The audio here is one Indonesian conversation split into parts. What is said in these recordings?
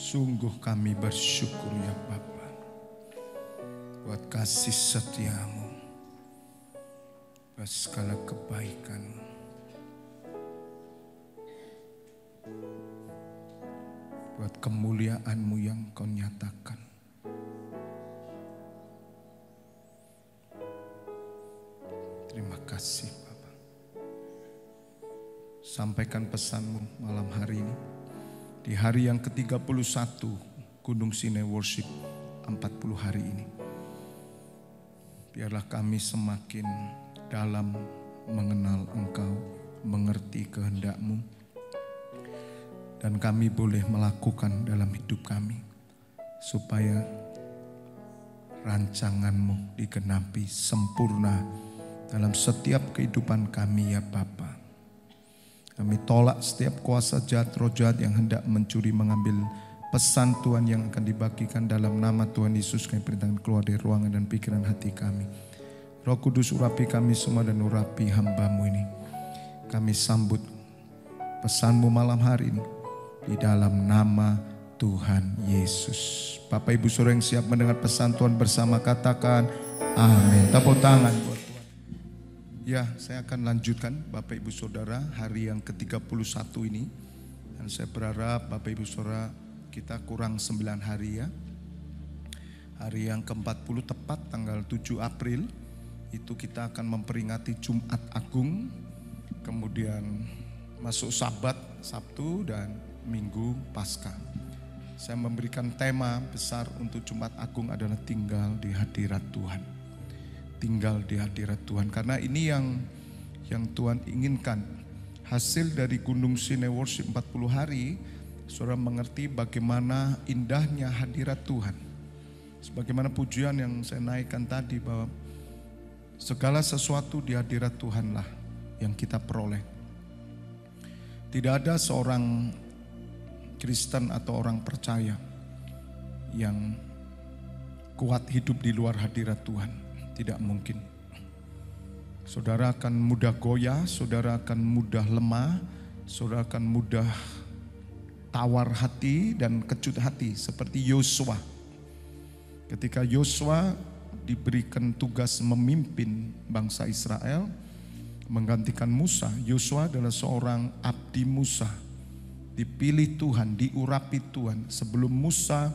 Sungguh kami bersyukur ya Bapa, buat kasih setiamu, buat segala kebaikan, buat kemuliaanmu yang kau nyatakan. Terima kasih Bapa. Sampaikan pesanmu malam hari ini. Di hari yang ke-31 Gunung Sinai Worship 40 hari ini. Biarlah kami semakin dalam mengenal Engkau, mengerti kehendak-Mu. Dan kami boleh melakukan dalam hidup kami. Supaya rancangan-Mu digenapi sempurna dalam setiap kehidupan kami ya Bapa. Kami tolak setiap kuasa jahat, roh jahat yang hendak mencuri, mengambil pesan Tuhan yang akan dibagikan dalam nama Tuhan Yesus. Kami perintahkan keluar dari ruangan dan pikiran hati kami. Roh Kudus urapi kami semua dan urapi hamba-Mu ini. Kami sambut pesan-Mu malam hari ini di dalam nama Tuhan Yesus. Bapak Ibu Saudara yang siap mendengar pesan Tuhan bersama, katakan amin. Tepuk tangan buat Tuhan. Ya, saya akan lanjutkan Bapak Ibu Saudara hari yang ke-31 ini. Dan saya berharap Bapak Ibu Saudara kita kurang 9 hari ya. Hari yang ke-40 tepat tanggal 7 April itu kita akan memperingati Jumat Agung. Kemudian masuk Sabat, Sabtu dan Minggu Paskah. Saya memberikan tema besar untuk Jumat Agung adalah tinggal di hadirat Tuhan. Tinggal di hadirat Tuhan. Karena ini yang Tuhan inginkan. Hasil dari Gunung Sinai Worship 40 hari, saudara mengerti bagaimana indahnya hadirat Tuhan. Sebagaimana pujian yang saya naikkan tadi bahwa segala sesuatu di hadirat Tuhanlah yang kita peroleh. Tidak ada seorang Kristen atau orang percaya yang kuat hidup di luar hadirat Tuhan. Tidak mungkin. Saudara akan mudah goyah, saudara akan mudah lemah, saudara akan mudah tawar hati dan kecut hati seperti Yosua. Ketika Yosua diberikan tugas memimpin bangsa Israel, menggantikan Musa. Yosua adalah seorang abdi Musa. Dipilih Tuhan, diurapi Tuhan. Sebelum Musa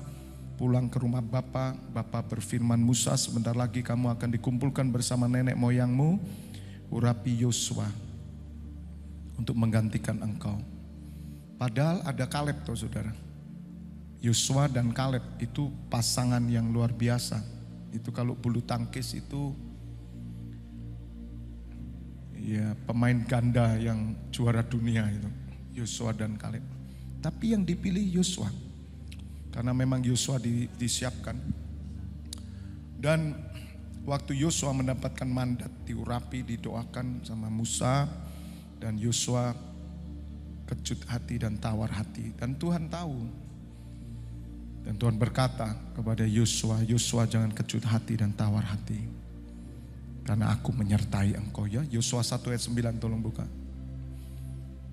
pulang ke rumah Bapa berfirman, Musa sebentar lagi kamu akan dikumpulkan bersama nenek moyangmu. Urapi Yosua untuk menggantikan engkau. Padahal ada Kaleb tuh saudara. Yosua dan Kaleb itu pasangan yang luar biasa. Itu kalau bulu tangkis itu ya pemain ganda yang juara dunia itu. Yosua dan Kaleb. Tapi yang dipilih Yosua. Karena memang Yosua disiapkan. Dan waktu Yosua mendapatkan mandat, diurapi, didoakan sama Musa. Dan Yosua kecut hati dan tawar hati. Dan Tuhan tahu. Dan Tuhan berkata kepada Yosua, Yosua jangan kecut hati dan tawar hati. Karena aku menyertai engkau ya. Yosua 1 ayat 9 tolong buka.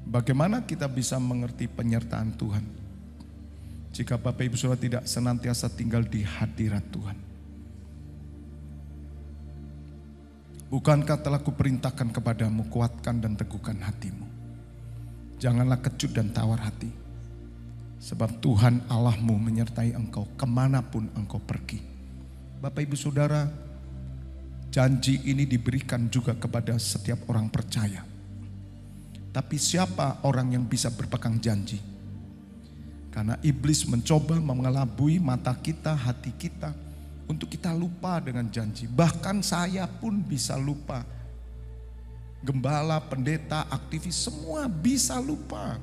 Bagaimana kita bisa mengerti penyertaan Tuhan? Jika Bapak Ibu Saudara tidak senantiasa tinggal di hadirat Tuhan. Bukankah telah kuperintahkan kepadamu, kuatkan dan teguhkan hatimu. Janganlah kecut dan tawar hati. Sebab Tuhan Allahmu menyertai engkau kemanapun engkau pergi. Bapak Ibu Saudara, janji ini diberikan juga kepada setiap orang percaya. Tapi siapa orang yang bisa berpegang janji? Karena iblis mencoba mengelabui mata kita, hati kita untuk kita lupa dengan janji. Bahkan saya pun bisa lupa. Gembala, pendeta, aktivis semua bisa lupa.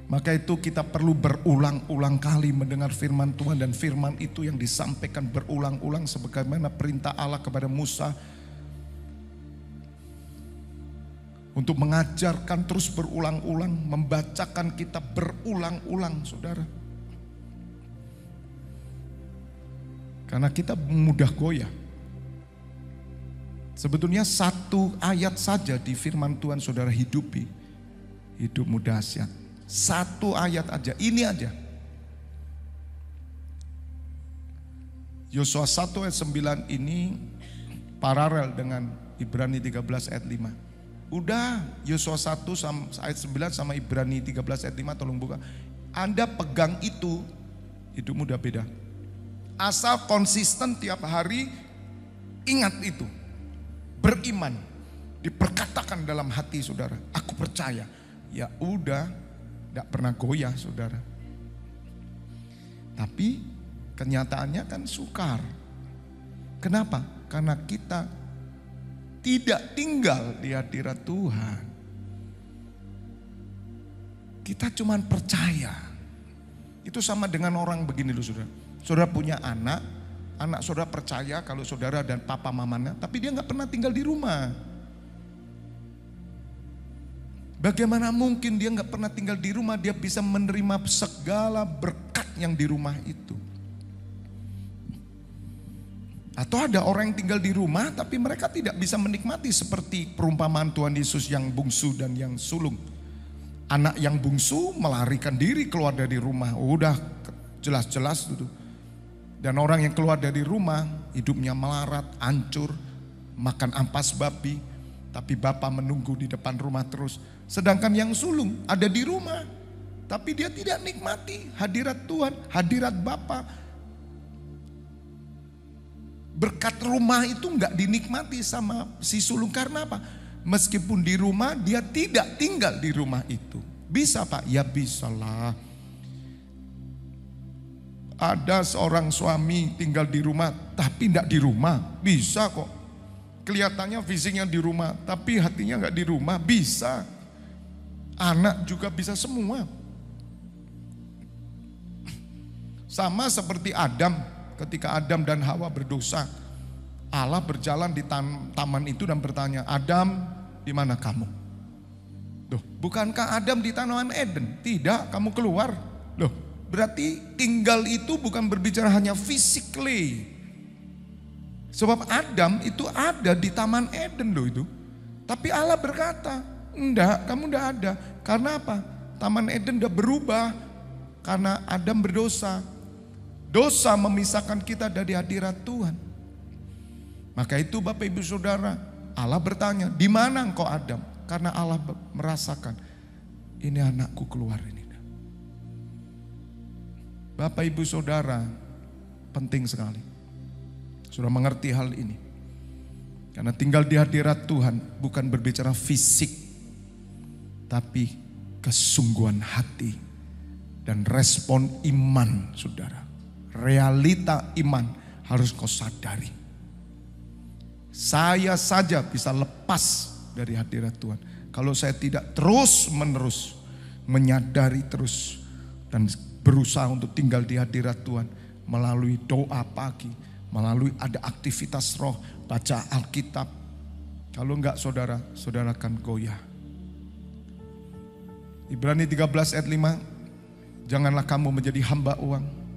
Maka itu kita perlu berulang-ulang kali mendengar firman Tuhan. Dan firman itu yang disampaikan berulang-ulang sebagaimana perintah Allah kepada Musa. Untuk mengajarkan terus berulang-ulang, membacakan kitab berulang-ulang saudara. Karena kita mudah goyah. Sebetulnya satu ayat saja di firman Tuhan saudara hidupi. Hidupmu dahsyat. Satu ayat aja, ini aja. Yosua 1 ayat 9 ini paralel dengan Ibrani 13 ayat 5. Udah Yosua 1 ayat 9 sama Ibrani 13 ayat 5 tolong buka. Anda pegang itu, hidupmu udah beda. Asal konsisten tiap hari, ingat itu. Beriman, diperkatakan dalam hati saudara, aku percaya. Ya udah, gak pernah goyah saudara. Tapi kenyataannya kan sukar. Kenapa? Karena kita tidak tinggal di hadirat Tuhan. Kita cuman percaya. Itu sama dengan orang begini loh saudara. Saudara punya anak saudara percaya kalau saudara dan papa mamanya, tapi dia gak pernah tinggal di rumah. Bagaimana mungkin dia gak pernah tinggal di rumah, dia bisa menerima segala berkat yang di rumah itu. Atau ada orang yang tinggal di rumah tapi mereka tidak bisa menikmati seperti perumpamaan Tuhan Yesus yang bungsu dan yang sulung. Anak yang bungsu melarikan diri keluar dari rumah, udah jelas-jelas itu. Dan orang yang keluar dari rumah hidupnya melarat, hancur, makan ampas babi. Tapi Bapa menunggu di depan rumah terus. Sedangkan yang sulung ada di rumah, tapi dia tidak nikmati hadirat Tuhan, hadirat Bapa. Berkat rumah itu enggak dinikmati sama si sulung. Karena apa? Meskipun di rumah dia tidak tinggal di rumah itu. Bisa Pak? Ya bisa lah. Ada seorang suami tinggal di rumah tapi enggak di rumah. Bisa kok. Kelihatannya fisiknya di rumah tapi hatinya enggak di rumah. Bisa. Anak juga bisa semua. Sama seperti Adam. Ketika Adam dan Hawa berdosa, Allah berjalan di taman itu dan bertanya, Adam, di mana kamu? Loh, bukankah Adam di tanaman Eden? Tidak, kamu keluar. Loh, berarti tinggal itu bukan berbicara hanya physically. Sebab Adam itu ada di taman Eden loh itu. Tapi Allah berkata, enggak, kamu enggak ada. Karena apa? Taman Eden udah berubah karena Adam berdosa. Dosa memisahkan kita dari hadirat Tuhan. Maka itu Bapak Ibu Saudara, Allah bertanya, di mana engkau Adam? Karena Allah merasakan, ini anakku keluar ini. Bapak Ibu Saudara, penting sekali. Sudah mengerti hal ini. Karena tinggal di hadirat Tuhan bukan berbicara fisik, tapi kesungguhan hati dan respon iman saudara. Realita iman harus kau sadari. Saya saja bisa lepas dari hadirat Tuhan kalau saya tidak terus menerus menyadari terus dan berusaha untuk tinggal di hadirat Tuhan melalui doa pagi, melalui ada aktivitas roh, baca Alkitab. Kalau enggak saudara akan goyah. Ibrani 13 ayat 5, janganlah kamu menjadi hamba uang.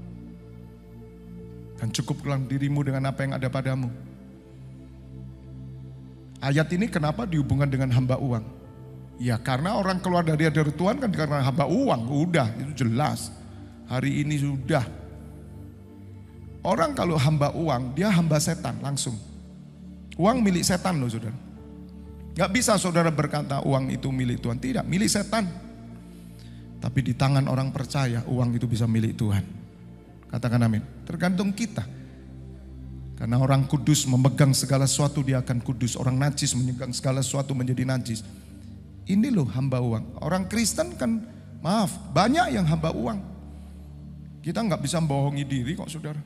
Dan cukuplah dirimu dengan apa yang ada padamu. Ayat ini kenapa dihubungkan dengan hamba uang? Ya karena orang keluar dari hadirat Tuhan kan karena hamba uang. Udah itu jelas. Hari ini sudah. Orang kalau hamba uang dia hamba setan langsung. Uang milik setan loh saudara. Gak bisa saudara berkata uang itu milik Tuhan. Tidak, milik setan. Tapi di tangan orang percaya uang itu bisa milik Tuhan. Katakan amin. Tergantung kita. Karena orang kudus memegang segala sesuatu dia akan kudus. Orang najis memegang segala sesuatu menjadi najis. Ini loh hamba uang. Orang Kristen kan maaf banyak yang hamba uang. Kita nggak bisa membohongi diri kok saudara.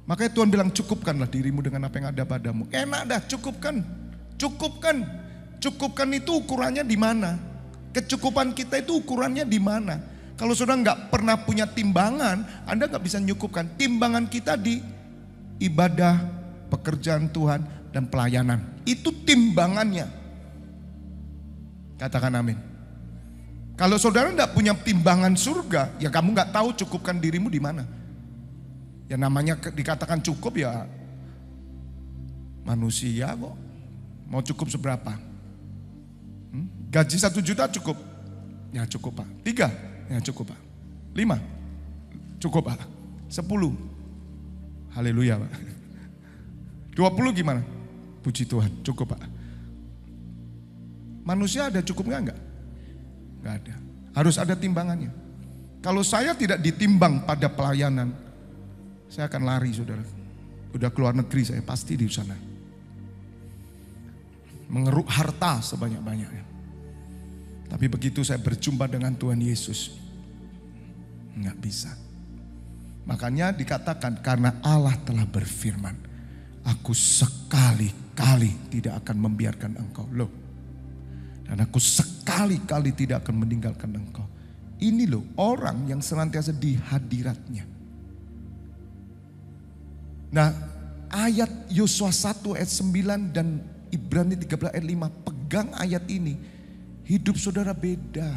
Makanya Tuhan bilang cukupkanlah dirimu dengan apa yang ada padamu. Enak dah cukupkan. Cukupkan. Cukupkan itu ukurannya di mana? Kecukupan kita itu ukurannya di mana? Kalau saudara nggak pernah punya timbangan, Anda nggak bisa nyukupkan. Timbangan kita di ibadah, pekerjaan Tuhan, dan pelayanan. Itu timbangannya. Katakan amin. Kalau saudara nggak punya timbangan surga, ya kamu nggak tahu cukupkan dirimu di mana. Ya namanya dikatakan cukup ya manusia kok. Mau cukup seberapa? Gaji 1 juta cukup. Ya cukup Pak. 3, ya cukup Pak. 5, cukup Pak. 10, haleluya Pak. 20 gimana? Puji Tuhan, cukup Pak. Manusia ada cukup enggak? Enggak ada. Harus ada timbangannya. Kalau saya tidak ditimbang pada pelayanan, saya akan lari saudara. Udah keluar negeri saya pasti di sana. Mengeruk harta sebanyak-banyaknya. Tapi begitu saya berjumpa dengan Tuhan Yesus, enggak bisa. Makanya dikatakan karena Allah telah berfirman, aku sekali-kali tidak akan membiarkan engkau. Loh. Dan aku sekali-kali tidak akan meninggalkan engkau. Ini loh orang yang senantiasa di hadiratnya. Nah ayat Yosua 1 ayat 9 dan Ibrani 13 ayat 5. Pegang ayat ini. Hidup saudara beda.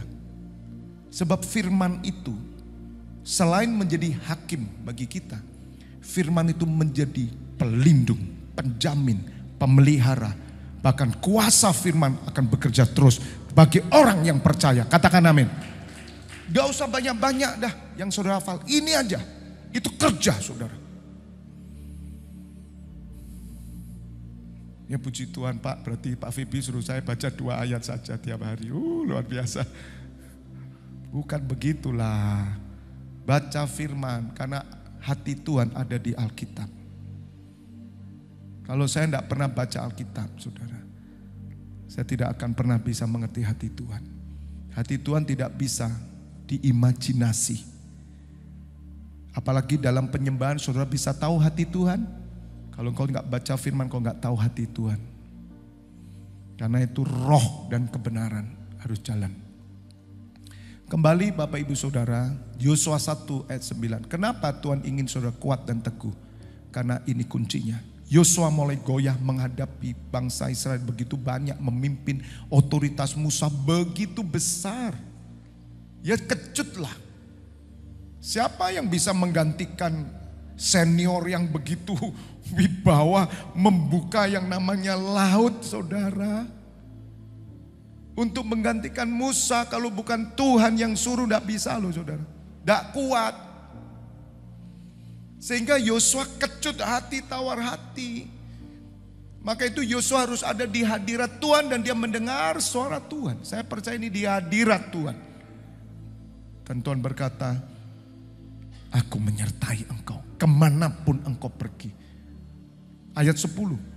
Sebab firman itu selain menjadi hakim bagi kita, firman itu menjadi pelindung, penjamin, pemelihara. Bahkan kuasa firman akan bekerja terus bagi orang yang percaya. Katakan amin. Gak usah banyak-banyak dah yang saudara hafal. Ini aja, itu kerja saudara. Ya puji Tuhan Pak, berarti Pak Fibi suruh saya baca 2 ayat saja tiap hari. Luar biasa. Bukan begitulah. Baca firman, karena hati Tuhan ada di Alkitab. Kalau saya tidak pernah baca Alkitab saudara, saya tidak akan pernah bisa mengerti hati Tuhan. Hati Tuhan tidak bisa diimajinasi. Apalagi dalam penyembahan saudara bisa tahu hati Tuhan. Kalau engkau nggak baca firman, engkau nggak tahu hati Tuhan. Karena itu roh dan kebenaran harus jalan. Kembali Bapak Ibu Saudara, Yosua 1 ayat 9. Kenapa Tuhan ingin saudara kuat dan teguh? Karena ini kuncinya. Yosua mulai goyah menghadapi bangsa Israel begitu banyak, memimpin otoritas Musa begitu besar. Ya kejutlah. Siapa yang bisa menggantikan senior yang begitu wibawa membuka yang namanya laut saudara. Untuk menggantikan Musa kalau bukan Tuhan yang suruh tidak bisa loh saudara. Tidak kuat. Sehingga Yosua kecut hati, tawar hati. Maka itu Yosua harus ada di hadirat Tuhan dan dia mendengar suara Tuhan. Saya percaya ini di hadirat Tuhan. Dan Tuhan berkata, aku menyertai engkau kemanapun engkau pergi. Ayat 10.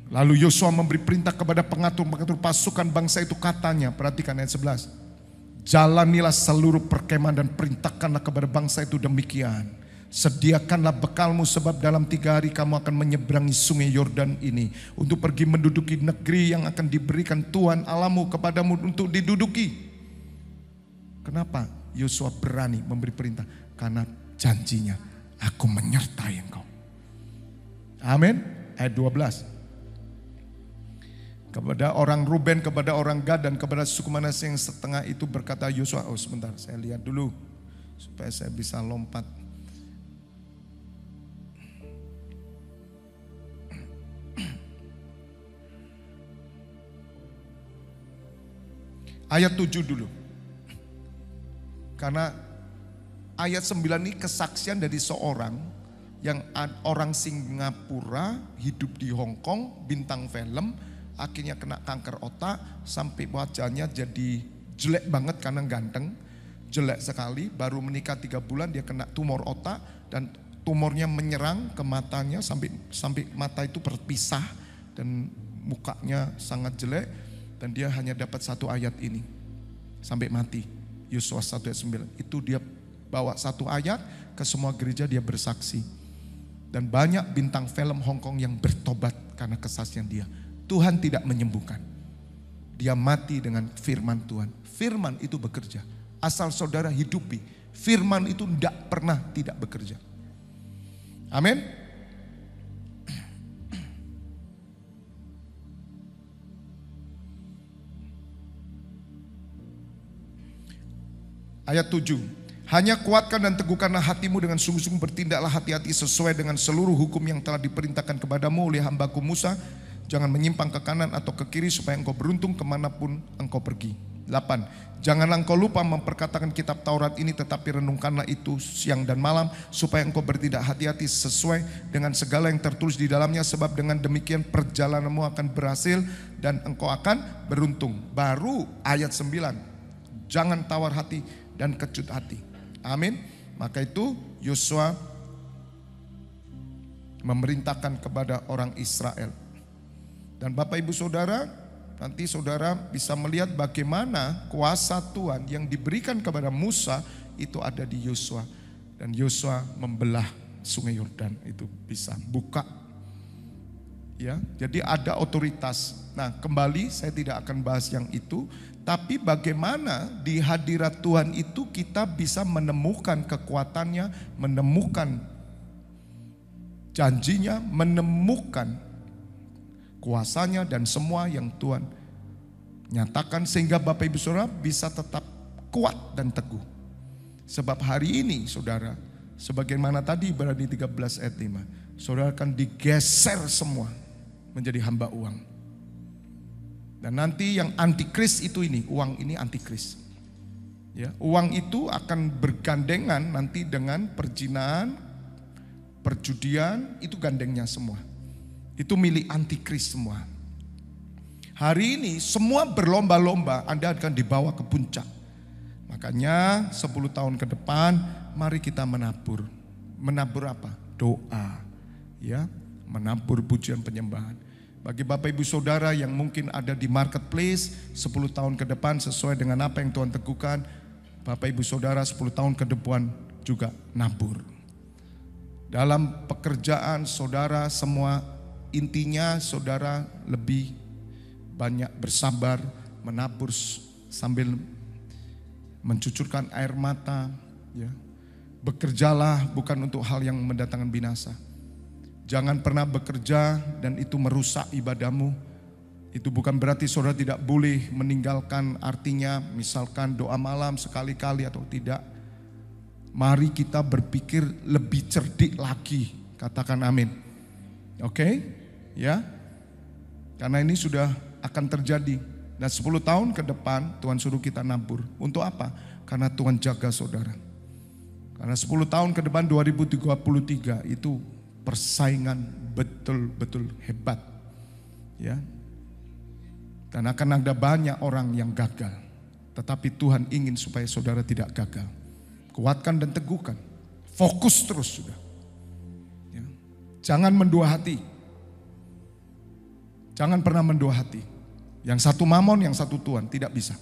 Lalu Yosua memberi perintah kepada pengatur-pengatur pasukan bangsa itu, katanya, perhatikan ayat 11. Jalanilah seluruh perkemahan dan perintahkanlah kepada bangsa itu demikian. Sediakanlah bekalmu sebab dalam 3 hari kamu akan menyeberangi sungai Yordan ini. Untuk pergi menduduki negeri yang akan diberikan Tuhan Allahmu kepadamu untuk diduduki. Kenapa Yosua berani memberi perintah? Karena janjinya, aku menyertai engkau. Amin. Ayat 12. Kepada orang Ruben, kepada orang Gad, dan kepada suku Manasye yang setengah itu berkata Yosua, oh sebentar saya lihat dulu supaya saya bisa lompat. Ayat 7 dulu. Karena ayat 9 ini kesaksian dari seorang yang orang Singapura, hidup di Hong Kong, bintang film, akhirnya kena kanker otak sampai wajahnya jadi jelek banget karena ganteng, jelek sekali. Baru menikah 3 bulan dia kena tumor otak dan tumornya menyerang ke matanya sampai mata itu berpisah dan mukanya sangat jelek dan dia hanya dapat 1 ayat ini sampai mati. Yosua 1 ayat 9 itu dia bawa 1 ayat ke semua gereja, dia bersaksi dan banyak bintang film Hong Kong yang bertobat karena kesaksian dia. Tuhan tidak menyembuhkan. Dia mati dengan firman Tuhan. Firman itu bekerja. Asal saudara hidupi. Firman itu tidak pernah tidak bekerja. Amin. Ayat 7. Hanya kuatkan dan teguhkanlah hatimu dengan sungguh-sungguh, bertindaklah hati-hati sesuai dengan seluruh hukum yang telah diperintahkan kepadamu oleh hambaku Musa. Jangan menyimpang ke kanan atau ke kiri supaya engkau beruntung kemanapun engkau pergi. 8. Janganlah engkau lupa memperkatakan kitab Taurat ini, tetapi renungkanlah itu siang dan malam, supaya engkau bertindak hati-hati sesuai dengan segala yang tertulis di dalamnya, sebab dengan demikian perjalananmu akan berhasil dan engkau akan beruntung. Baru ayat 9. Jangan tawar hati dan kecut hati. Amin. Maka itu Yosua memerintahkan kepada orang Israel. Dan Bapak Ibu Saudara, nanti saudara bisa melihat bagaimana kuasa Tuhan yang diberikan kepada Musa itu ada di Yosua. Dan Yosua membelah sungai Yordan, itu bisa buka. Ya, jadi ada otoritas. Nah, kembali saya tidak akan bahas yang itu, tapi bagaimana di hadirat Tuhan itu kita bisa menemukan kekuatannya, menemukan janjinya, menemukan kuasanya dan semua yang Tuhan nyatakan, sehingga Bapak Ibu Saudara bisa tetap kuat dan teguh. Sebab hari ini saudara, sebagaimana tadi Ibrani 13 ayat 5, saudara akan digeser semua menjadi hamba uang. Dan nanti yang antikris itu ini, uang ini antikris. Ya, uang itu akan bergandengan nanti dengan perzinaan, perjudian, itu gandengnya semua. Itu milik antikris semua. Hari ini semua berlomba-lomba, Anda akan dibawa ke puncak. Makanya 10 tahun ke depan mari kita menabur. Menabur apa? Doa. Ya, menabur pujian penyembahan. Bagi Bapak Ibu Saudara yang mungkin ada di marketplace 10 tahun ke depan sesuai dengan apa yang Tuhan teguhkan, Bapak Ibu Saudara 10 tahun ke depan juga nabur. Dalam pekerjaan saudara semua, intinya saudara lebih banyak bersabar, menabur sambil mencucurkan air mata. Ya. Bekerjalah bukan untuk hal yang mendatangkan binasa. Jangan pernah bekerja dan itu merusak ibadahmu. Itu bukan berarti saudara tidak boleh meninggalkan, artinya misalkan doa malam sekali-kali atau tidak. Mari kita berpikir lebih cerdik lagi, katakan amin. Oke? Ya. Karena ini sudah akan terjadi. Dan 10 tahun ke depan Tuhan suruh kita nabur. Untuk apa? Karena Tuhan jaga saudara. Karena 10 tahun ke depan 2033 itu persaingan betul-betul hebat. Ya. Dan akan ada banyak orang yang gagal. Tetapi Tuhan ingin supaya saudara tidak gagal. Kuatkan dan teguhkan. Fokus terus sudah. Ya. Jangan mendua hati. Jangan pernah mendua hati. Yang satu mamon, yang satu Tuhan. Tidak bisa.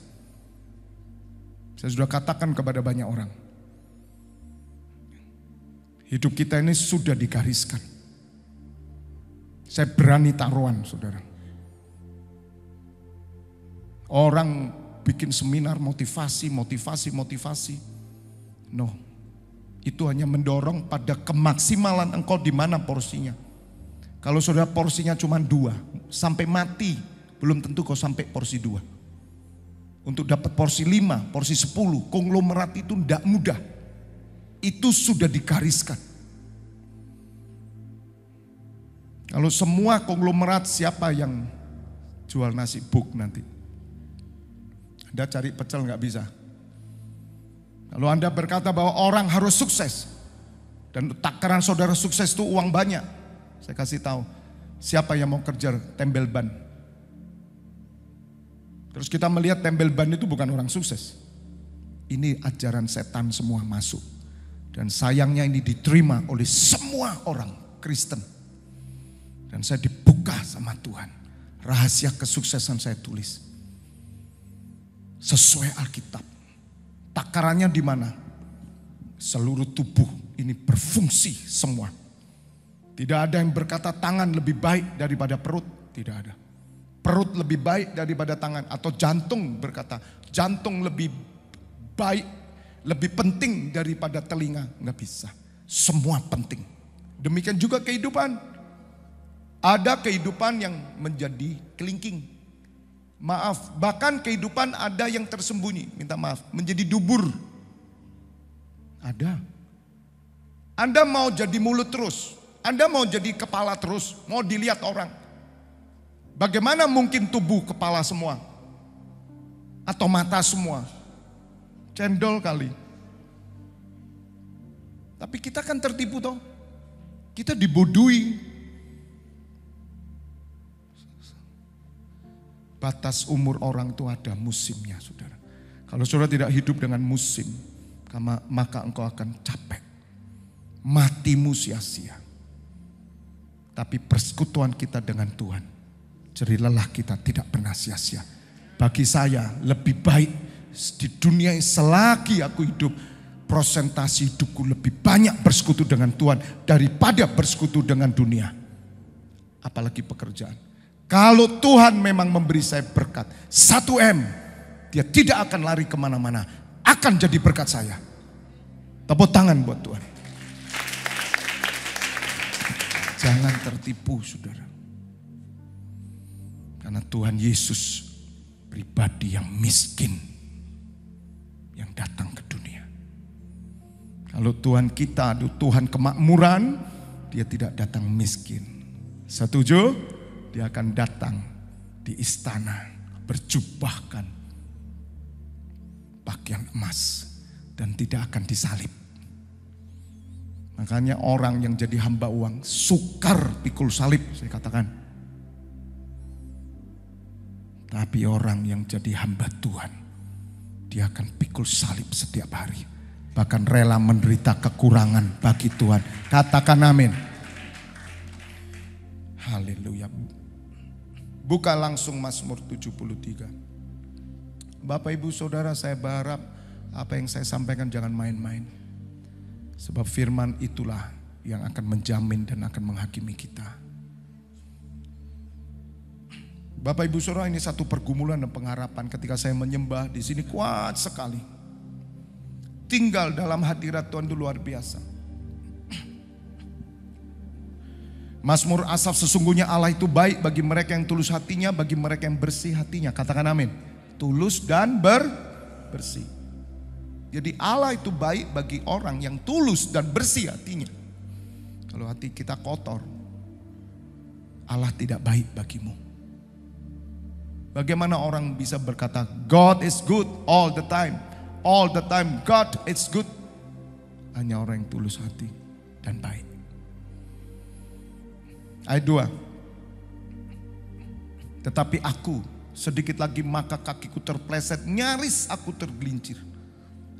Saya sudah katakan kepada banyak orang. Hidup kita ini sudah digariskan. Saya berani taruhan, saudara. Orang bikin seminar motivasi. No, itu hanya mendorong pada kemaksimalan engkau di mana porsinya. Kalau saudara porsinya cuma 2, sampai mati belum tentu kau sampai porsi 2. Untuk dapat porsi 5, porsi 10, konglomerat itu tidak mudah. Itu sudah digariskan. Kalau semua konglomerat, siapa yang jual nasi buk nanti? Anda cari pecel nggak bisa. Kalau Anda berkata bahwa orang harus sukses dan takaran saudara sukses itu uang banyak, saya kasih tahu siapa yang mau kerja tembel ban. Terus kita melihat tembel ban itu bukan orang sukses. Ini ajaran setan semua masuk. Dan sayangnya ini diterima oleh semua orang Kristen. Dan saya dibuka sama Tuhan. Rahasia kesuksesan saya tulis. Sesuai Alkitab. Takarannya di mana? Seluruh tubuh ini berfungsi semua. Tidak ada yang berkata tangan lebih baik daripada perut. Tidak ada. Perut lebih baik daripada tangan. Atau jantung berkata jantung lebih baik, lebih penting daripada telinga. Nggak bisa. Semua penting. Demikian juga kehidupan. Ada kehidupan yang menjadi kelingking. Maaf, bahkan kehidupan ada yang tersembunyi. Minta maaf, menjadi dubur. Ada. Anda mau jadi mulut terus. Anda mau jadi kepala terus. Mau dilihat orang. Bagaimana mungkin tubuh kepala semua? Atau mata semua? Cendol kali. Tapi kita kan tertipu toh. Kita dibodohi. Batas umur orang itu ada musimnya, saudara. Kalau saudara tidak hidup dengan musim, maka engkau akan capek. Matimu sia-sia. Tapi persekutuan kita dengan Tuhan, jerih lelah kita tidak pernah sia-sia. Bagi saya lebih baik di dunia ini selagi aku hidup, prosentasi hidupku lebih banyak bersekutu dengan Tuhan daripada bersekutu dengan dunia. Apalagi pekerjaan. Kalau Tuhan memang memberi saya berkat 1M, dia tidak akan lari kemana-mana, akan jadi berkat saya. Tepuk tangan buat Tuhan. Jangan tertipu, saudara. Karena Tuhan Yesus pribadi yang miskin yang datang ke dunia. Kalau Tuhan kita adalah Tuhan kemakmuran, dia tidak datang miskin. Setuju? Dia akan datang di istana berjubahkan pakaian emas dan tidak akan disalib. Makanya orang yang jadi hamba uang sukar pikul salib, saya katakan. Tapi orang yang jadi hamba Tuhan, dia akan pikul salib setiap hari. Bahkan rela menderita kekurangan bagi Tuhan. Katakan amin. Haleluya. Buka langsung Mazmur 73. Bapak Ibu Saudara, saya berharap apa yang saya sampaikan jangan main-main. Sebab firman itulah yang akan menjamin dan akan menghakimi kita. Bapak Ibu Saudara, ini satu pergumulan dan pengharapan ketika saya menyembah di sini kuat sekali. Tinggal dalam hadirat Tuhan itu luar biasa. Mazmur Asaf, sesungguhnya Allah itu baik bagi mereka yang tulus hatinya, bagi mereka yang bersih hatinya. Katakan amin. Tulus dan bersih. Jadi Allah itu baik bagi orang yang tulus dan bersih hatinya. Kalau hati kita kotor, Allah tidak baik bagimu. Bagaimana orang bisa berkata God is good all the time. All the time God is good. Hanya orang yang tulus hati dan baik. Ayat 2. Tetapi aku sedikit lagi maka kakiku terpleset, nyaris aku tergelincir.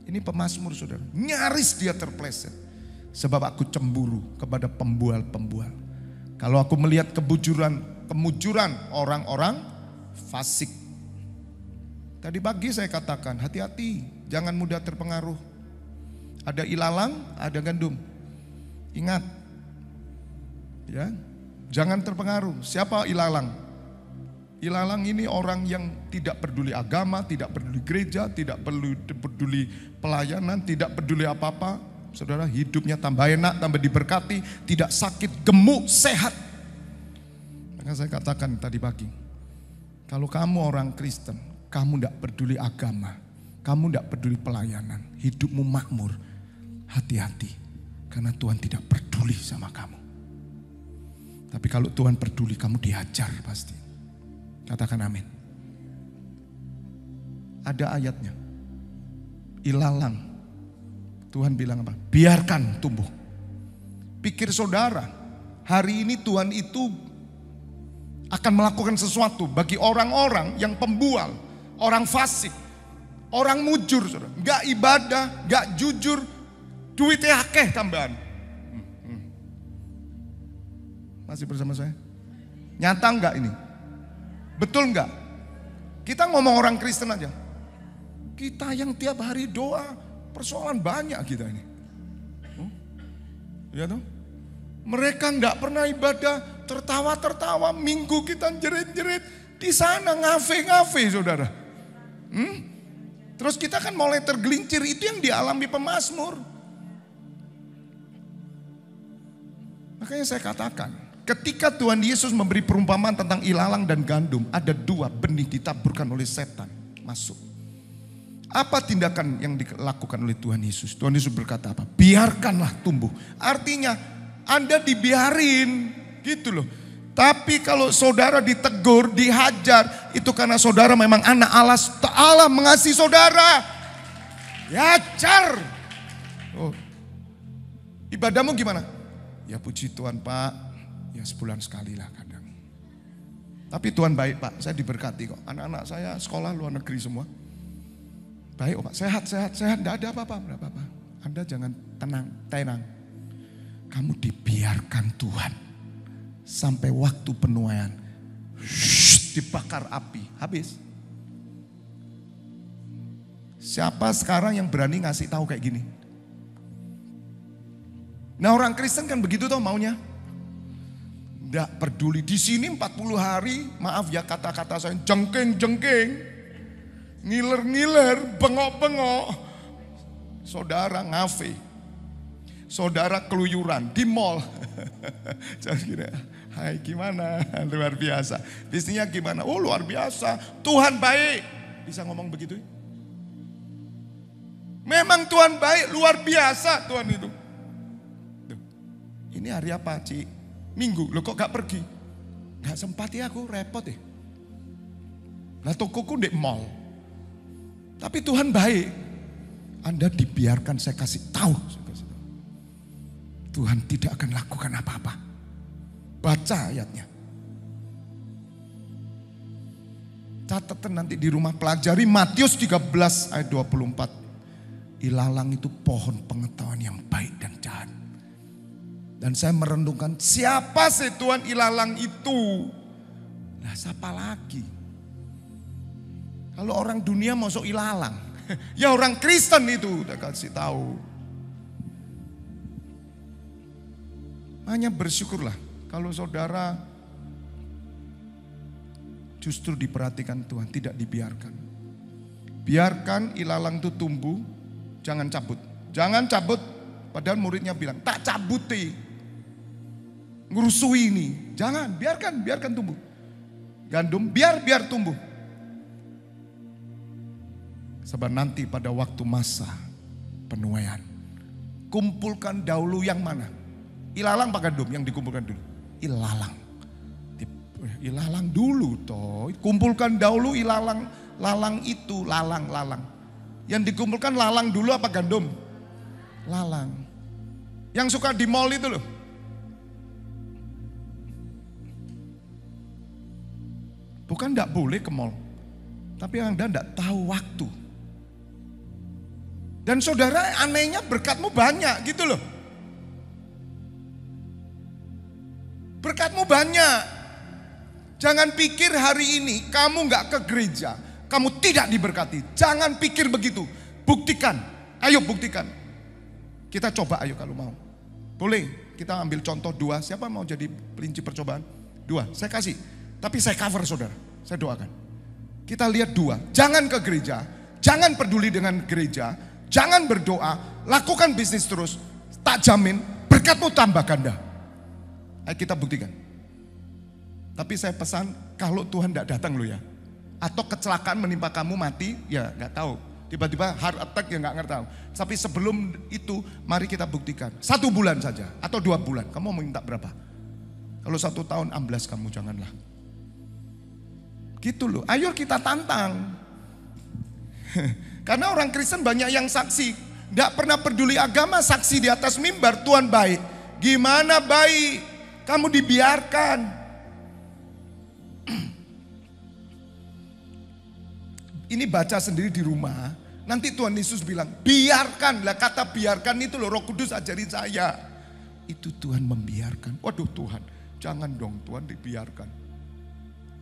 Ini pemazmur, saudara. Nyaris dia terpleset. Sebab aku cemburu kepada pembual-pembual. Kalau aku melihat kemujuran orang-orang fasik. Tadi pagi saya katakan, hati-hati, jangan mudah terpengaruh. Ada ilalang, ada gandum. Ingat. Ya. Jangan terpengaruh. Siapa ilalang? Ilalang ini orang yang tidak peduli agama, tidak peduli gereja, tidak peduli pelayanan, tidak peduli apa-apa. Saudara, hidupnya tambah enak, tambah diberkati, tidak sakit, gemuk, sehat. Maka saya katakan tadi pagi, kalau kamu orang Kristen, kamu tidak peduli agama, kamu tidak peduli pelayanan, hidupmu makmur, hati-hati. Karena Tuhan tidak peduli sama kamu. Tapi kalau Tuhan peduli, kamu dihajar pasti. Katakan amin. Ada ayatnya. Ilalang. Tuhan bilang apa? Biarkan tumbuh. Pikir saudara, hari ini Tuhan itu akan melakukan sesuatu bagi orang-orang yang pembual, orang fasik, orang mujur, saudara. Gak ibadah, gak jujur, duitnya akeh tambahan. Masih bersama saya? Nyata enggak ini? Betul enggak? Kita ngomong orang Kristen aja. Kita yang tiap hari doa, persoalan banyak kita ini. Ya toh? Mereka enggak pernah ibadah, tertawa-tertawa, minggu kita jerit-jerit. Di sana ngafe-ngafe, saudara. Terus kita kan mulai tergelincir, itu yang dialami pemazmur. Makanya saya katakan, ketika Tuhan Yesus memberi perumpamaan tentang ilalang dan gandum, ada 2 benih ditaburkan oleh setan masuk. Apa tindakan yang dilakukan oleh Tuhan Yesus? Tuhan Yesus berkata apa? Biarkanlah tumbuh. Artinya Anda dibiarin gitu loh. Tapi kalau saudara ditegur, dihajar, itu karena saudara memang anak Allah. Allah mengasihi saudara. Ya car. Oh. Ibadahmu gimana? Ya puji Tuhan Pak, ya sebulan sekali lah kadang. Tapi Tuhan baik Pak, saya diberkati kok. Anak-anak saya sekolah luar negeri semua. Baik Pak, sehat, enggak ada apa-apa. Anda jangan tenang. Kamu dibiarkan Tuhan. Sampai waktu penuaian. Dibakar api, habis. Siapa sekarang yang berani ngasih tahu kayak gini? Nah orang Kristen kan begitu tuh maunya. Nggak peduli. Di sini 40 hari, maaf ya kata-kata saya, jengking-jengking. Ngiler-ngiler, bengok-bengok. Saudara ngafe. Saudara keluyuran di mall. Saya kira, hai gimana? Luar biasa. Bisnisnya gimana? Oh luar biasa. Tuhan baik. Bisa ngomong begitu? Memang Tuhan baik, luar biasa Tuhan itu. Duh, ini hari apa Ci? Minggu, lo kok gak pergi? Gak sempat ya aku, repot ya. Lah tokoku di mall. Tapi Tuhan baik. Anda dibiarkan saya kasih tahu. Tuhan tidak akan lakukan apa-apa. Baca ayatnya. Catatan nanti di rumah, pelajari Matius 13 ayat 24. Ilalang itu pohon pengetahuan yang baik dan jahat. Dan saya merenungkan siapa sih Tuhan ilalang itu? Nah siapa lagi? Kalau orang dunia masuk ilalang. Ya orang Kristen itu udah kasih tahu. Hanya bersyukurlah kalau saudara justru diperhatikan Tuhan, tidak dibiarkan. Biarkan ilalang itu tumbuh, jangan cabut. Jangan cabut, padahal muridnya bilang, tak cabuti. Ngurusui ini. Jangan, biarkan tumbuh. Gandum, biar tumbuh. Sebab nanti pada waktu masa penuaian, kumpulkan dahulu yang mana? Ilalang apa gandum yang dikumpulkan dulu? Ilalang. Ilalang dulu toh. Kumpulkan dahulu ilalang. Lalang itu, lalang. Yang dikumpulkan lalang dulu apa gandum? Lalang. Yang suka di mall itu loh. Bukan enggak boleh ke mall. Tapi Anda enggak tahu waktu. Dan saudara anehnya berkatmu banyak gitu loh. Berkatmu banyak. Jangan pikir hari ini kamu gak ke gereja, kamu tidak diberkati. Jangan pikir begitu. Buktikan. Ayo buktikan. Kita coba ayo kalau mau. Boleh kita ambil contoh 2. Siapa mau jadi pelinci percobaan? 2. Saya kasih. Tapi saya cover saudara. Saya doakan. Kita lihat 2. Jangan ke gereja. Jangan peduli dengan gereja. Jangan berdoa. Lakukan bisnis terus. Tak jamin berkatmu tambah ganda. Ayo kita buktikan. Tapi saya pesan kalau Tuhan tidak datang lo ya. Atau kecelakaan menimpa kamu mati ya gak tahu. Tiba-tiba heart attack ya gak ngerti tahu. Tapi sebelum itu mari kita buktikan. 1 bulan saja atau 2 bulan. Kamu mau minta berapa? Kalau 1 tahun amblas kamu janganlah. Gitu loh. Ayo kita tantang. Karena orang Kristen banyak yang saksi. Gak pernah peduli agama, saksi di atas mimbar. Tuhan baik. Gimana baik? Kamu dibiarkan. Ini baca sendiri di rumah. Nanti Tuhan Yesus bilang, biarkan. Lah kata biarkan itu loh, Roh Kudus ajarin saya. Itu Tuhan membiarkan. Waduh Tuhan, jangan dong Tuhan dibiarkan.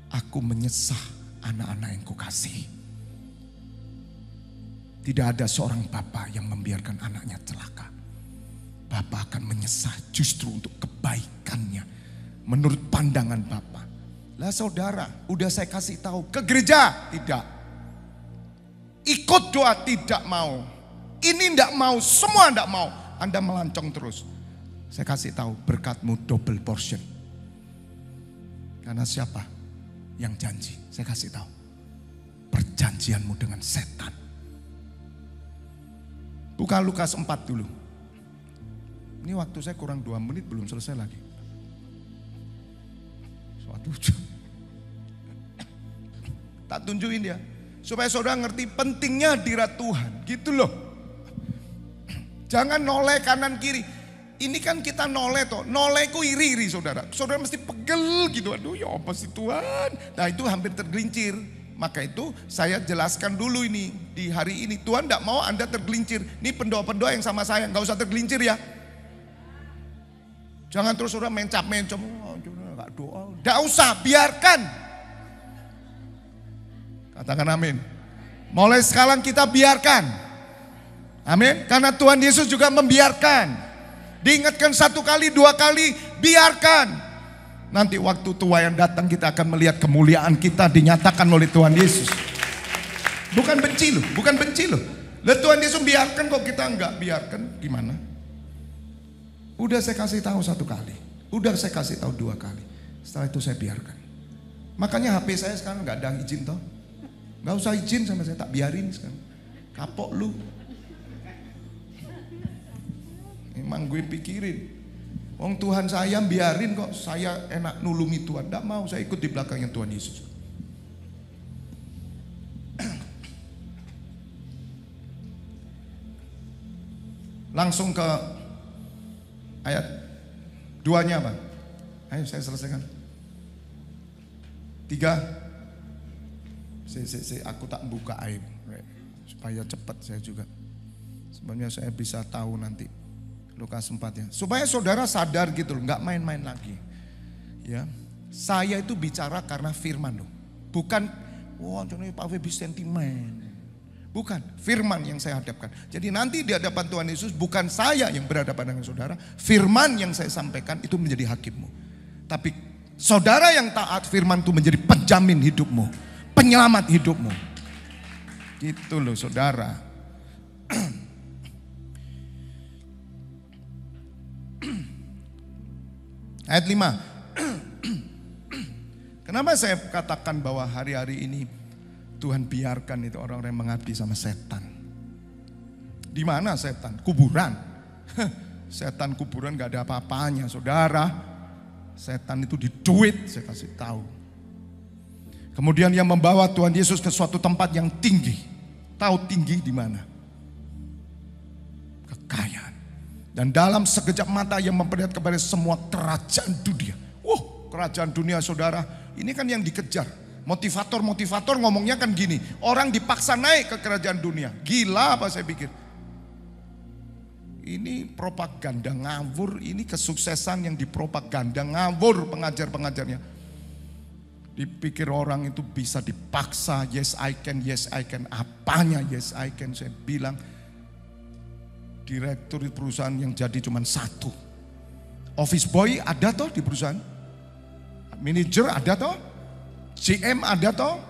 Aku menyesah anak-anak yang kukasihi. Tidak ada seorang bapa yang membiarkan anaknya celaka. Bapa akan menyesah justru untuk kebaikannya. Menurut pandangan Bapa. Lah saudara, udah saya kasih tahu. Ke gereja? Tidak. Ikut doa? Tidak mau. Ini tidak mau, semua tidak mau. Anda melancong terus. Saya kasih tahu, berkatmu double portion. Karena siapa yang janji? Saya kasih tahu. Perjanjianmu dengan setan. Buka Lukas 4 dulu. Ini waktu saya kurang 2 menit belum selesai lagi. Tak tunjukin dia. Supaya saudara ngerti pentingnya hadirat Tuhan. Gitu loh. Jangan noleh kanan kiri. Ini kan kita noleh toh. Noleh ku iri-iri saudara. Saudara mesti pegel gitu. Aduh ya apa sih Tuhan. Nah itu hampir tergelincir. Maka itu saya jelaskan dulu ini. Di hari ini Tuhan tidak mau Anda tergelincir. Ini pendoa-pendoa yang sama saya. Gak usah tergelincir ya. Jangan terus saudara mencap-mencap. Oh, gak doa. Gak usah, biarkan. Katakan amin. Mulai sekarang kita biarkan. Amin. Karena Tuhan Yesus juga membiarkan. Diingatkan 1 kali, 2 kali, biarkan. Nanti waktu tua yang datang kita akan melihat kemuliaan kita dinyatakan oleh Tuhan Yesus. Bukan benci loh, bukan benci loh. Lah Tuhan Yesus biarkan kok kita enggak biarkan, gimana? Udah saya kasih tahu 1 kali, udah saya kasih tahu 2 kali. Setelah itu saya biarkan. Makanya HP saya sekarang enggak ada izin toh. Enggak usah izin sama saya, tak biarin sekarang. Kapok lu. Emang gue pikirin. Wong Tuhan saya biarin kok, saya enak nulungi Tuhan. Tidak mau, saya ikut di belakangnya Tuhan Yesus. Langsung ke ayat 2-nya apa? Ayo saya selesaikan. 3. Aku tak buka aib supaya cepat saya juga. Sebenarnya saya bisa tahu nanti Lukas 4 ya. Supaya saudara sadar gitu loh, nggak main-main lagi. Ya, saya itu bicara karena firman loh. Bukan, wah contohnya Pak Febi sentimen. Bukan, firman yang saya hadapkan. Jadi nanti di hadapan Tuhan Yesus bukan saya yang berhadapan dengan saudara. Firman yang saya sampaikan itu menjadi hakimmu. Tapi saudara yang taat firman itu menjadi penjamin hidupmu. Penyelamat hidupmu. Gitu loh saudara. Ayat 5. Kenapa saya katakan bahwa hari-hari ini Tuhan biarkan itu orang-orang yang mengabdi sama setan. Di mana setan? Kuburan. Setan kuburan gak ada apa-apanya saudara. Setan itu di duit, saya kasih tahu. Kemudian yang membawa Tuhan Yesus ke suatu tempat yang tinggi. Tahu tinggi di mana? Kekayaan. Dan dalam sekejap mata yang memperlihat kepada semua kerajaan dunia. Kerajaan dunia saudara, ini kan yang dikejar. Motivator-motivator ngomongnya kan gini, orang dipaksa naik ke kerajaan dunia. Gila apa saya pikir. Ini propaganda ngawur, ini kesuksesan yang dipropaganda ngawur pengajar-pengajarnya. Dipikir orang itu bisa dipaksa, yes I can, apanya yes I can, saya bilang. Direktur di perusahaan yang jadi cuma 1. Office boy ada toh di perusahaan. Manager ada toh. GM ada toh.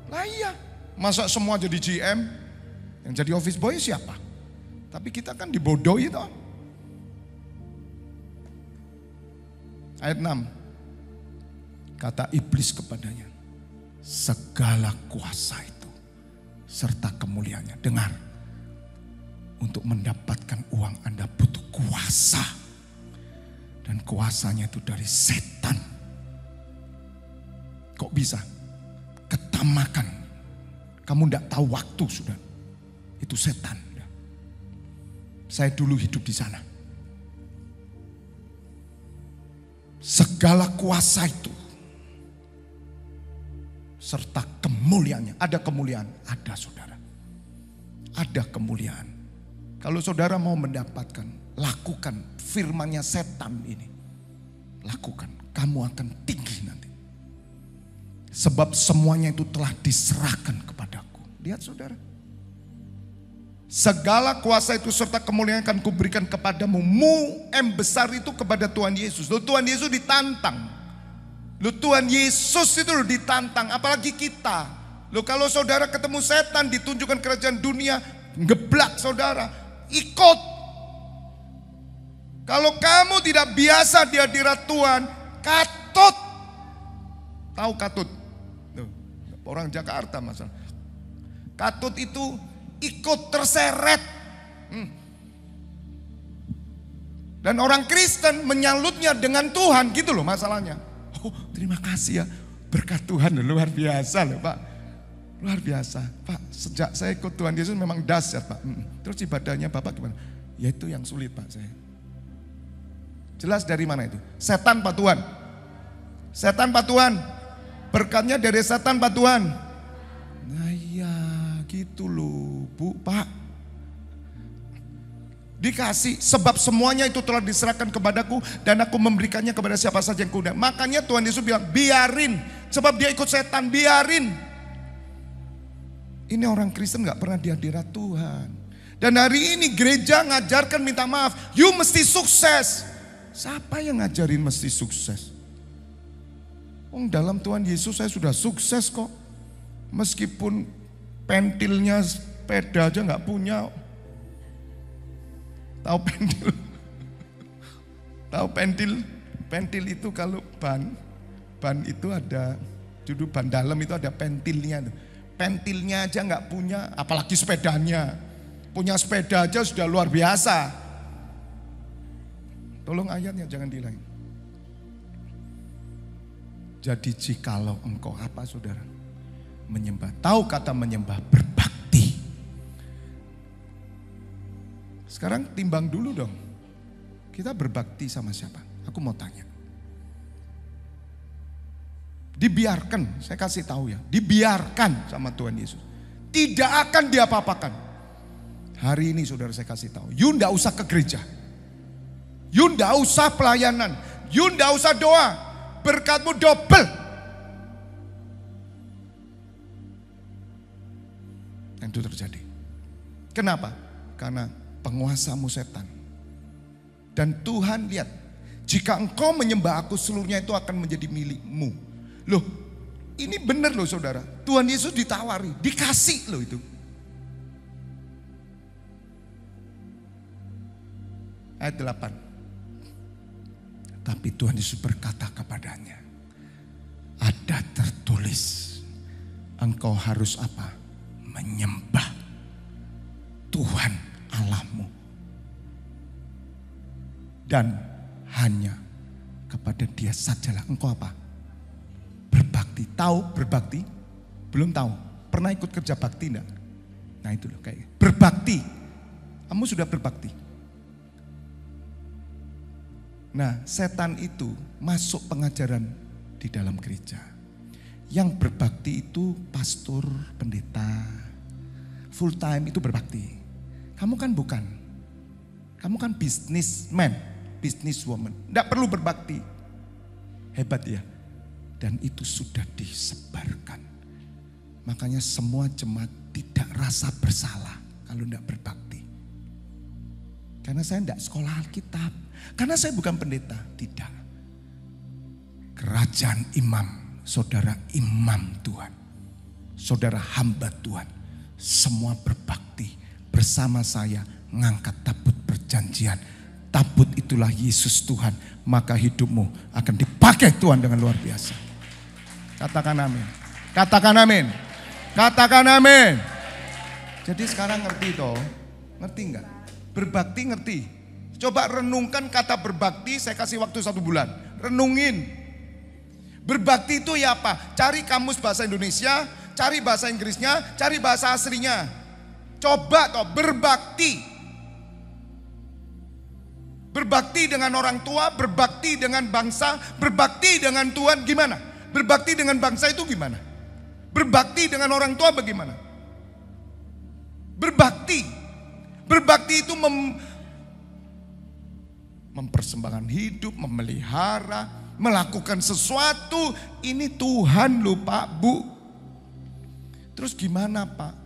Lah iya. Masa semua jadi GM? Yang jadi office boy siapa? Tapi kita kan dibodohi toh. Ayat 6. Kata iblis kepadanya, segala kuasa itu serta kemuliaannya. Dengar. Untuk mendapatkan uang Anda butuh kuasa. Dan kuasanya itu dari setan. Kok bisa? Ketamakan. Kamu tidak tahu waktu sudah. Itu setan. Saya dulu hidup di sana. Segala kuasa itu. Serta kemuliaannya. Ada kemuliaan? Ada saudara. Ada kemuliaan. Kalau saudara mau mendapatkan, lakukan firmannya setan ini. Lakukan, kamu akan tinggi nanti. Sebab semuanya itu telah diserahkan kepadaku. Lihat saudara. Segala kuasa itu serta kemuliaan akan kuberikan kepadamu. Besar itu kepada Tuhan Yesus. Loh Tuhan Yesus ditantang. Loh Tuhan Yesus itu loh ditantang. Apalagi kita. Loh kalau saudara ketemu setan ditunjukkan kerajaan dunia. Ngeblak saudara. Ikut. Kalau kamu tidak biasa di hadirat Tuhan, katut. Tahu katut? Orang Jakarta masalah. Katut itu ikut terseret. Dan orang Kristen menyalutnya dengan Tuhan gitu loh masalahnya. Oh, terima kasih ya. Berkat Tuhan luar biasa loh Pak. Luar biasa. Pak, sejak saya ikut Tuhan Yesus memang dahsyat Pak. Terus ibadahnya Bapak gimana? Ya itu yang sulit Pak saya. Jelas dari mana itu? Setan Pak Tuhan. Setan Pak Tuhan. Berkatnya dari setan Pak Tuhan. Nah iya gitu loh Bu, Pak. Dikasih, sebab semuanya itu telah diserahkan kepadaku dan aku memberikannya kepada siapa saja yang kuda. Makanya Tuhan Yesus bilang biarin, sebab dia ikut setan, biarin. Ini orang Kristen gak pernah di hadirat Tuhan. Dan hari ini gereja ngajarkan minta maaf, you mesti sukses. Siapa yang ngajarin mesti sukses? Dalam Tuhan Yesus saya sudah sukses kok. Meskipun pentilnya sepeda aja gak punya. Tahu pentil? Tahu pentil? Pentil itu kalau ban itu ada, judul ban dalam itu ada pentilnya. Pentilnya aja nggak punya, apalagi sepedanya. Punya sepeda aja sudah luar biasa. Tolong ayatnya jangan dilain. Jadi jikalau engkau apa saudara? Menyembah. Tahu kata menyembah? Berbakti. Sekarang timbang dulu dong. Kita berbakti sama siapa? Aku mau tanya. Dibiarkan, saya kasih tahu ya. Dibiarkan sama Tuhan Yesus. Tidak akan diapa-apakan. Hari ini saudara saya kasih tahu. You nggak usah ke gereja. You nggak usah pelayanan. You nggak usah doa. Berkatmu double. Yang itu terjadi. Kenapa? Karena penguasamu setan. Dan Tuhan lihat, jika engkau menyembah aku seluruhnya itu akan menjadi milikmu. Loh, ini benar loh saudara. Tuhan Yesus ditawari, dikasih loh itu. Ayat 8. Tapi Tuhan Yesus berkata kepadanya, ada tertulis, engkau harus apa? Menyembah Tuhan Allahmu. Dan hanya kepada dia sajalah engkau apa? Berbakti. Tahu berbakti? Belum tahu. Pernah ikut kerja bakti enggak? Nah itu loh kayak berbakti. Kamu sudah berbakti. Nah setan itu masuk pengajaran di dalam gereja. Yang berbakti itu pastor, pendeta. Full time itu berbakti. Kamu kan bukan. Kamu kan businessman, businesswoman. Tidak perlu berbakti. Hebat ya. Dan itu sudah disebarkan. Makanya semua jemaat tidak rasa bersalah kalau tidak berbakti. Karena saya tidak sekolah Alkitab. Karena saya bukan pendeta. Tidak. Kerajaan imam. Saudara imam Tuhan. Saudara hamba Tuhan. Semua berbakti. Bersama saya ngangkat tabut perjanjian. Tabut itulah Yesus Tuhan. Maka hidupmu akan dipakai Tuhan dengan luar biasa. Katakan amin. Katakan amin. Katakan amin. Jadi sekarang ngerti toh? Ngerti enggak? Berbakti ngerti. Coba renungkan kata berbakti, saya kasih waktu 1 bulan. Renungin. Berbakti itu ya apa? Cari kamus bahasa Indonesia, cari bahasa Inggrisnya, cari bahasa aslinya. Coba toh berbakti. Berbakti dengan orang tua, berbakti dengan bangsa, berbakti dengan Tuhan gimana? Berbakti dengan bangsa itu gimana? Berbakti dengan orang tua bagaimana? Berbakti. Berbakti itu mempersembahkan hidup, memelihara, melakukan sesuatu. Ini Tuhan loh Pak, Bu. Terus gimana Pak?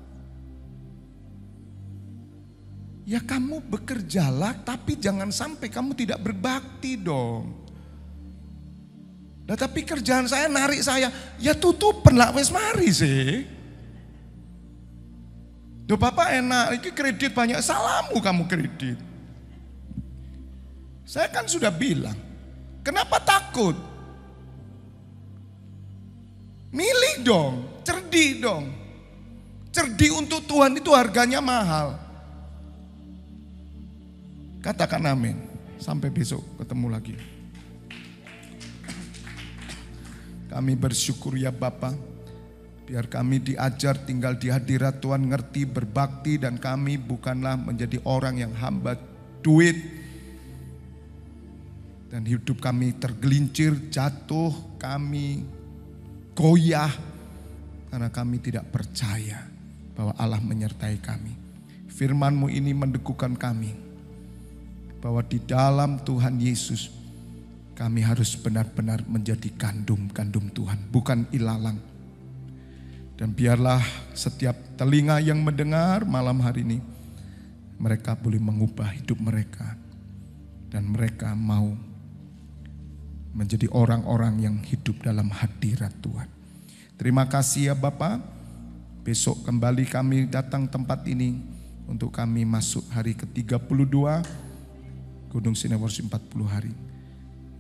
Ya kamu bekerjalah tapi jangan sampai kamu tidak berbakti dong. Nah tapi kerjaan saya narik saya, ya tutupen lah wes mari sih. Duh Bapak enak, ini kredit banyak, salahmu kamu kredit. Saya kan sudah bilang, kenapa takut? Milih dong, cerdik dong. Cerdik untuk Tuhan itu harganya mahal. Katakan amin. Sampai besok ketemu lagi. Kami bersyukur ya Bapa. Biar kami diajar tinggal di hadirat Tuhan, ngerti, berbakti, dan kami bukanlah menjadi orang yang hamba duit. Dan hidup kami tergelincir, jatuh, kami goyah. Karena kami tidak percaya bahwa Allah menyertai kami. Firman-Mu ini mendegukan kami. Bahwa di dalam Tuhan Yesus kami harus benar-benar menjadi gandum-gandum Tuhan, bukan ilalang. Dan biarlah setiap telinga yang mendengar malam hari ini, mereka boleh mengubah hidup mereka. Dan mereka mau menjadi orang-orang yang hidup dalam hadirat Tuhan. Terima kasih ya Bapak. Besok kembali kami datang tempat ini untuk kami masuk hari ke-32 Gunung Sinai Worship 40 hari.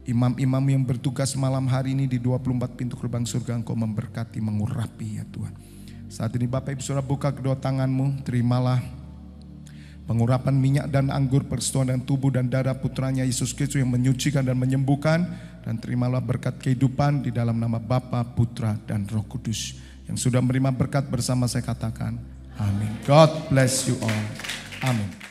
Imam-imam yang bertugas malam hari ini di 24 pintu gerbang surga, Engkau memberkati, mengurapi ya Tuhan. Saat ini Bapak Ibu Saudara buka kedua tangan-Mu, terimalah pengurapan minyak dan anggur persetujuan dan tubuh dan darah putranya Yesus Kristus yang menyucikan dan menyembuhkan. Dan terimalah berkat kehidupan di dalam nama Bapa, Putra, dan Roh Kudus. Yang sudah menerima berkat bersama saya katakan, amin. God bless you all. Amin.